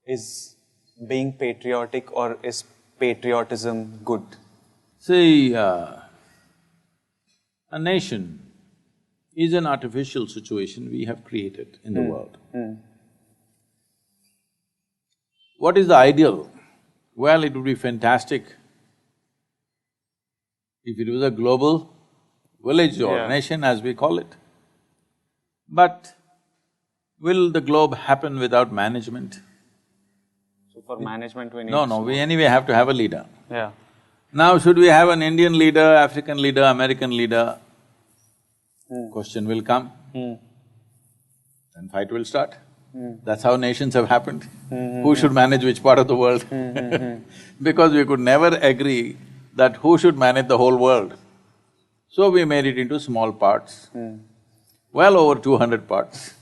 is being patriotic, or is patriotism good? See, a nation is an artificial situation we have created in the world. What is the ideal? Well, it would be fantastic if it was a global village or nation, as we call it. But will the globe happen without management? So for management we need… No, we anyway have to have a leader. Yeah. Now, should we have an Indian leader, African leader, American leader? Question will come. Then fight will start. That's how nations have happened. Who should manage which part of the world? Because we could never agree that who should manage the whole world. So we made it into small parts, well over 200 parts.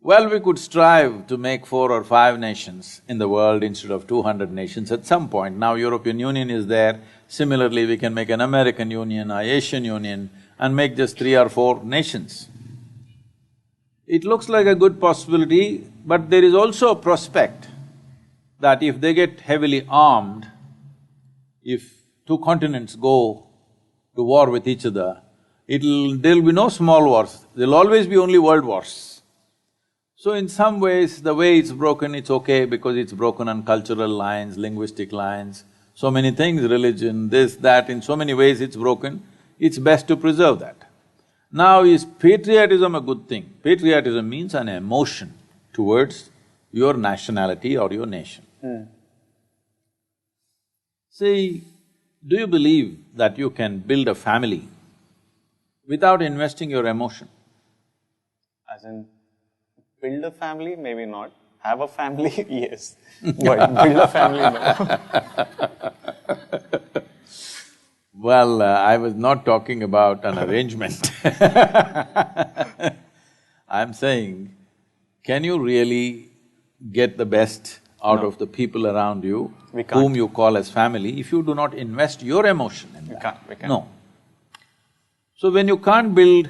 Well, we could strive to make 4 or 5 nations in the world instead of 200 nations at some point. Now European Union is there, similarly we can make an American Union, an Asian Union and make just 3 or 4 nations. It looks like a good possibility, but there is also a prospect that if they get heavily armed, if 2 continents go to war with each other, there'll be no small wars, there'll always be only world wars. So in some ways, the way it's broken, it's okay because it's broken on cultural lines, linguistic lines, so many things, religion, this, that, in so many ways it's broken, it's best to preserve that. Now, is patriotism a good thing? Patriotism means an emotion towards your nationality or your nation. See, do you believe that you can build a family without investing your emotion? As in, build a family, maybe not. Have a family, yes. But build a family, no. Well, I was not talking about an arrangement. I'm saying, can you really get the best out of the people around you, whom you call as family, if you do not invest your emotion in that? We can't. No. So when you can't build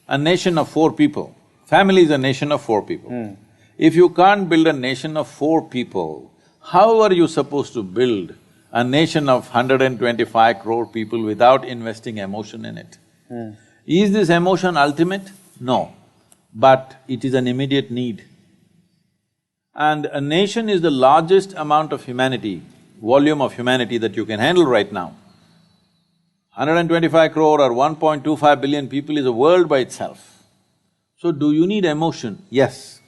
a nation of 4 people, family is a nation of 4 people. If you can't build a nation of 4 people, how are you supposed to build a nation of 125 crore people without investing emotion in it? Is this emotion ultimate? No, but it is an immediate need. And a nation is the largest amount of humanity, volume of humanity that you can handle right now. 125 crore or 1.25 billion people is a world by itself. So do you need emotion? Yes.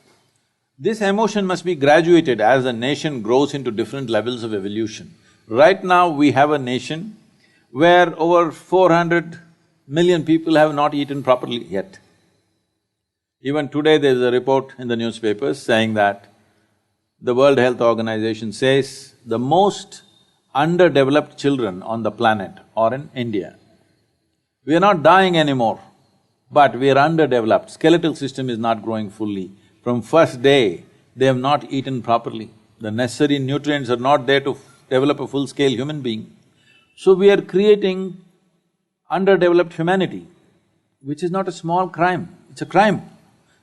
This emotion must be graduated as a nation grows into different levels of evolution. Right now, we have a nation where over 400 million people have not eaten properly yet. Even today there's a report in the newspapers saying that the World Health Organization says the most underdeveloped children on the planet are in India. We are not dying anymore, but we are underdeveloped. Skeletal system is not growing fully. From first day, they have not eaten properly. The necessary nutrients are not there to develop a full-scale human being. So we are creating underdeveloped humanity, which is not a small crime, it's a crime.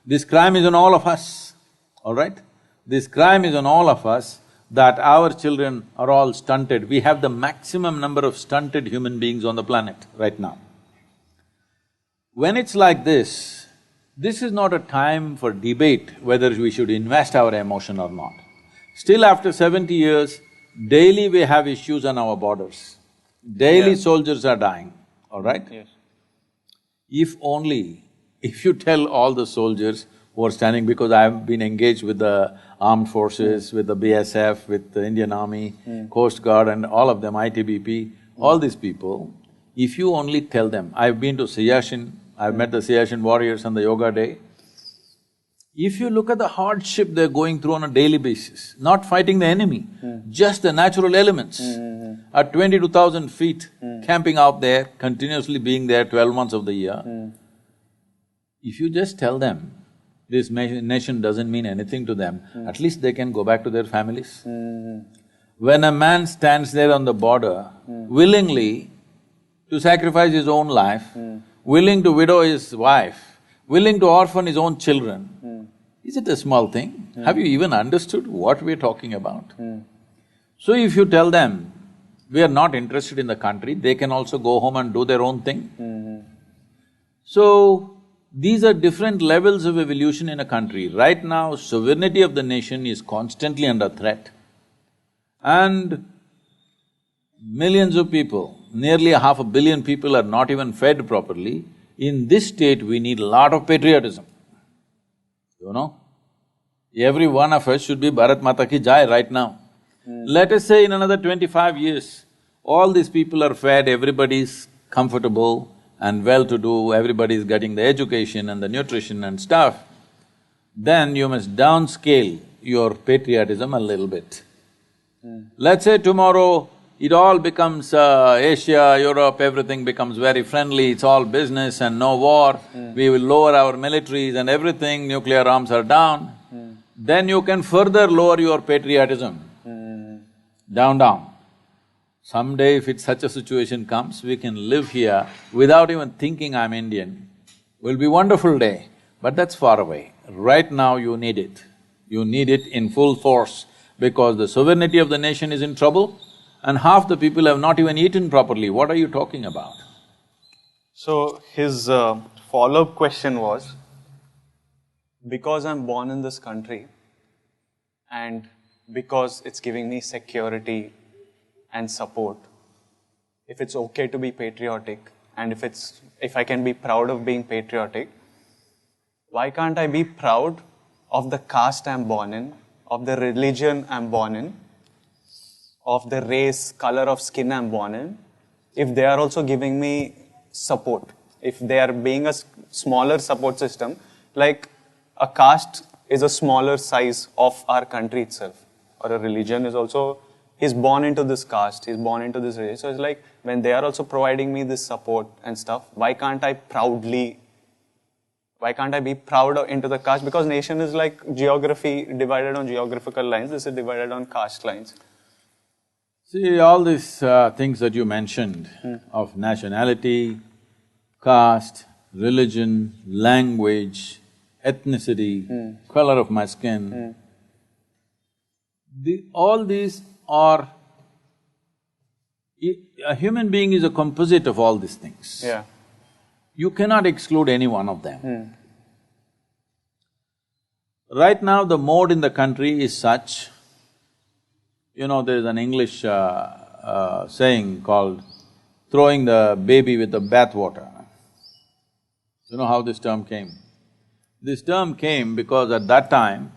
This crime is on all of us, all right? This crime is on all of us that our children are all stunted. We have the maximum number of stunted human beings on the planet right now. When it's like this is not a time for debate whether we should invest our emotion or not. Still after 70 years, daily we have issues on our borders. Daily soldiers are dying, all right? Yes. If you tell all the soldiers who are standing, because I've been engaged with the armed forces, with the BSF, with the Indian Army, Coast Guard and all of them, ITBP, all these people, if you only tell them, I've been to Siachen, I've met the Siachen warriors on the yoga day. If you look at the hardship they're going through on a daily basis, not fighting the enemy, just the natural elements, at 22,000 feet, camping out there, continuously being there 12 months of the year, if you just tell them this nation doesn't mean anything to them, at least they can go back to their families. When a man stands there on the border, willingly to sacrifice his own life, willing to widow his wife, willing to orphan his own children, Is it a small thing? Have you even understood what we're talking about? So if you tell them, we are not interested in the country, they can also go home and do their own thing. So, these are different levels of evolution in a country. Right now, sovereignty of the nation is constantly under threat. And millions of people, nearly 500 million people are not even fed properly. In this state, we need a lot of patriotism, you know. Every one of us should be Bharat Mata ki Jai right now. Let us say in another 25 years, all these people are fed, everybody's comfortable and well-to-do, everybody's getting the education and the nutrition and stuff, then you must downscale your patriotism a little bit. Let's say tomorrow it all becomes Asia, Europe, everything becomes very friendly, it's all business and no war, we will lower our militaries and everything, nuclear arms are down, then you can further lower your patriotism. Down. Someday if it's such a situation comes, we can live here without even thinking I'm Indian. Will be wonderful day, but that's far away. Right now you need it. You need it in full force because the sovereignty of the nation is in trouble and half the people have not even eaten properly. What are you talking about? So, his follow-up question was, because I'm born in this country and because it's giving me security and support, if it's okay to be patriotic and if I can be proud of being patriotic, why can't I be proud of the caste I'm born in, of the religion I'm born in, of the race, color of skin I'm born in, if they are also giving me support, if they are being a smaller support system, like a caste is a smaller size of our country itself, or a religion is also, he's born into this caste, he's born into this race. So it's like, when they are also providing me this support and stuff, why can't I be proud into the caste? Because nation is like geography divided on geographical lines, this is divided on caste lines. See, all these things that you mentioned of nationality, caste, religion, language, ethnicity, color of my skin, all these are… A human being is a composite of all these things. Yeah. You cannot exclude any one of them. Right now, the mode in the country is such, you know, there is an English saying called throwing the baby with the bathwater. You know how this term came? This term came because at that time,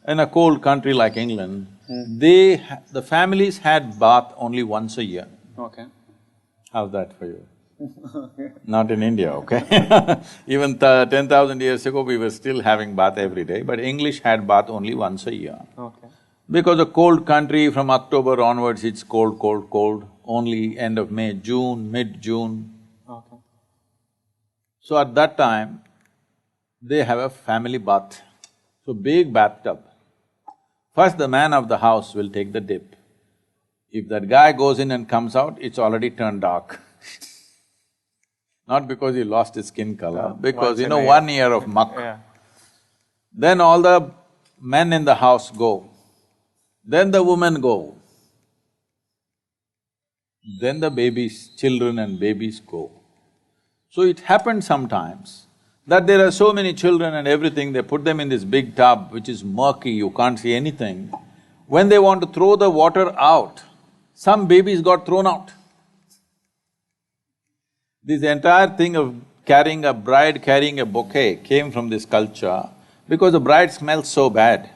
in a cold country like England, the families had bath only once a year. Okay. How's that for you? Not in India, okay? Even 10,000 years ago, we were still having bath every day, but English had bath only once a year. Okay. Because a cold country, from October onwards, it's cold, only end of May, June, mid-June. Okay. So at that time, they have a family bath, so big bathtub. First, the man of the house will take the dip. If that guy goes in and comes out, it's already turned dark. Not because he lost his skin color, because 1 year of muck. Yeah. Then all the men in the house go, then the women go, then the babies, children and babies go. So it happened sometimes that there are so many children and everything, they put them in this big tub which is murky, you can't see anything. When they want to throw the water out, some babies got thrown out. This entire thing of carrying a bride carrying a bouquet came from this culture because the bride smells so bad.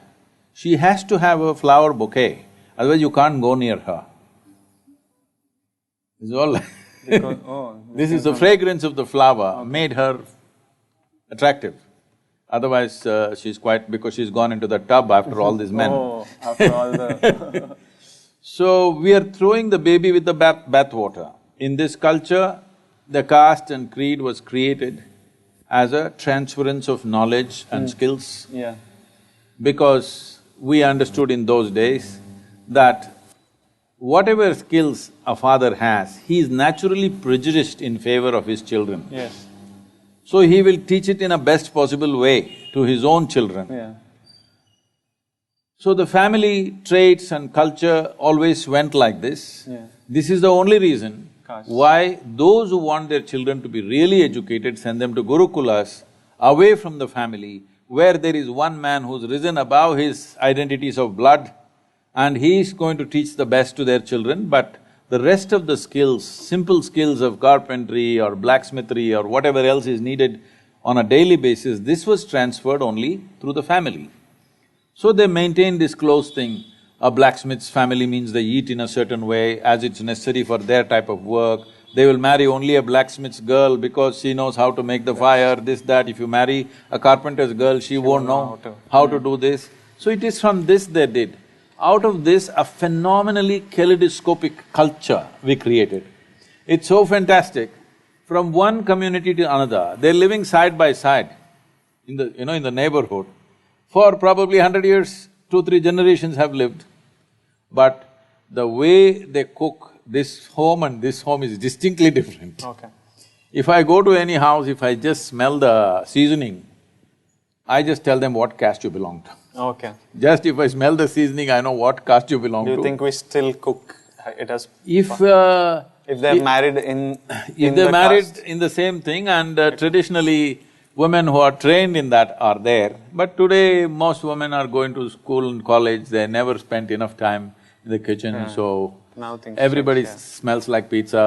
She has to have a flower bouquet, otherwise you can't go near her. This is all this is the fragrance of the flower made her attractive. Otherwise, she's quite… because she's gone into the tub after all these men. Oh, after all the… So, we are throwing the baby with the bath water. In this culture, the caste and creed was created as a transference of knowledge and skills. Yeah. Because we understood in those days that whatever skills a father has, he is naturally prejudiced in favor of his children. Yes. So he will teach it in a best possible way to his own children. Yeah. So the family traits and culture always went like this. Yeah. This is the only reason Gosh. why those who want their children to be really educated send them to Gurukulas, away from the family, where there is one man who's risen above his identities of blood, and he is going to teach the best to their children, but the rest of the skills, simple skills of carpentry or blacksmithery or whatever else is needed on a daily basis, this was transferred only through the family. So they maintain this close thing. A blacksmith's family means they eat in a certain way as it's necessary for their type of work. They will marry only a blacksmith's girl because she knows how to make the fire, this, that. If you marry a carpenter's girl, she won't know how to do this. So it is from this they did. Out of this, a phenomenally kaleidoscopic culture we created. It's so fantastic. From one community to another, they're living side by side in the… in the neighborhood. For probably 100 years, 2-3 generations have lived. But the way they cook this home and this home is distinctly different. Okay. If I go to any house, if I just smell the seasoning, I just tell them what caste you belong to. Okay. Just if I smell the seasoning, I know what caste you belong to. Do you think we still cook it as… If they're married in if they're married in the same thing, and traditionally women who are trained in that are there, but today most women are going to school and college, they never spent enough time in the kitchen, so now things everybody change, smells like pizza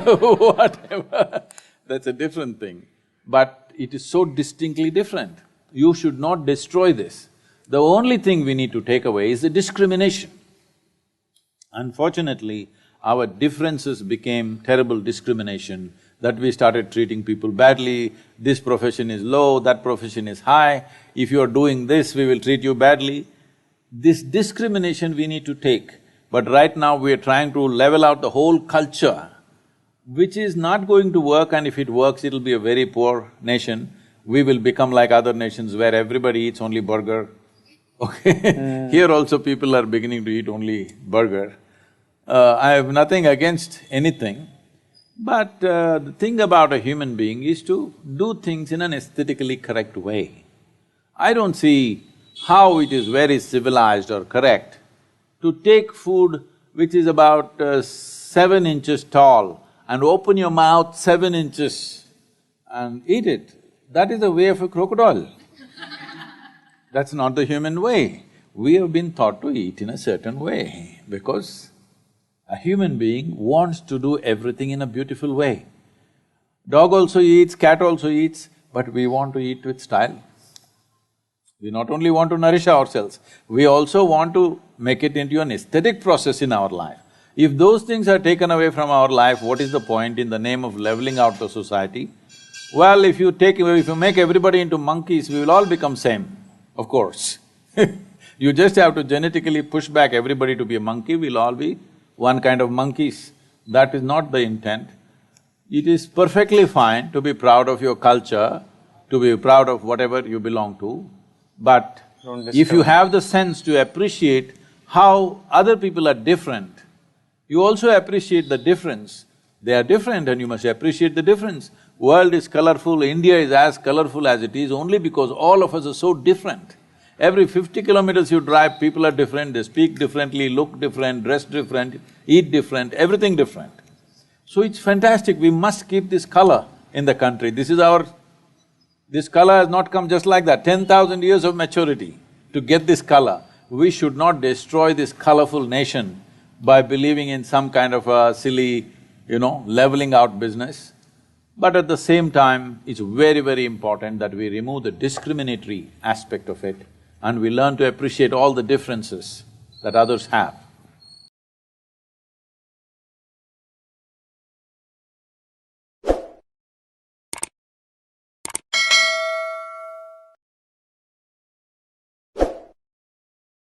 or whatever, that's a different thing. But it is so distinctly different. You should not destroy this. The only thing we need to take away is the discrimination. Unfortunately, our differences became terrible discrimination, that we started treating people badly, this profession is low, that profession is high, if you are doing this, we will treat you badly. This discrimination we need to take, but right now we are trying to level out the whole culture, which is not going to work, and if it works, it'll be a very poor nation. We will become like other nations where everybody eats only burger, okay? Here also people are beginning to eat only burger. I have nothing against anything, but the thing about a human being is to do things in an aesthetically correct way. I don't see how it is very civilized or correct to take food which is about 7 inches tall and open your mouth 7 inches and eat it. That is the way of a crocodile. That's not the human way. We have been taught to eat in a certain way because a human being wants to do everything in a beautiful way. Dog also eats, cat also eats, but we want to eat with style. We not only want to nourish ourselves, we also want to make it into an aesthetic process in our life. If those things are taken away from our life, what is the point in the name of leveling out the society? Well, if you make everybody into monkeys, we will all become same, of course. You just have to genetically push back everybody to be a monkey, we'll all be one kind of monkeys. That is not the intent. It is perfectly fine to be proud of your culture, to be proud of whatever you belong to, but if you have the sense to appreciate how other people are different, you also appreciate the difference. They are different and you must appreciate the difference. World is colorful, India is as colorful as it is only because all of us are so different. Every 50 kilometers you drive, people are different, they speak differently, look different, dress different, eat different, everything different. So it's fantastic, we must keep this color in the country. This color has not come just like that, 10,000 years of maturity to get this color. We should not destroy this colorful nation by believing in some kind of a silly, leveling out business. But at the same time, it's very, very important that we remove the discriminatory aspect of it and we learn to appreciate all the differences that others have.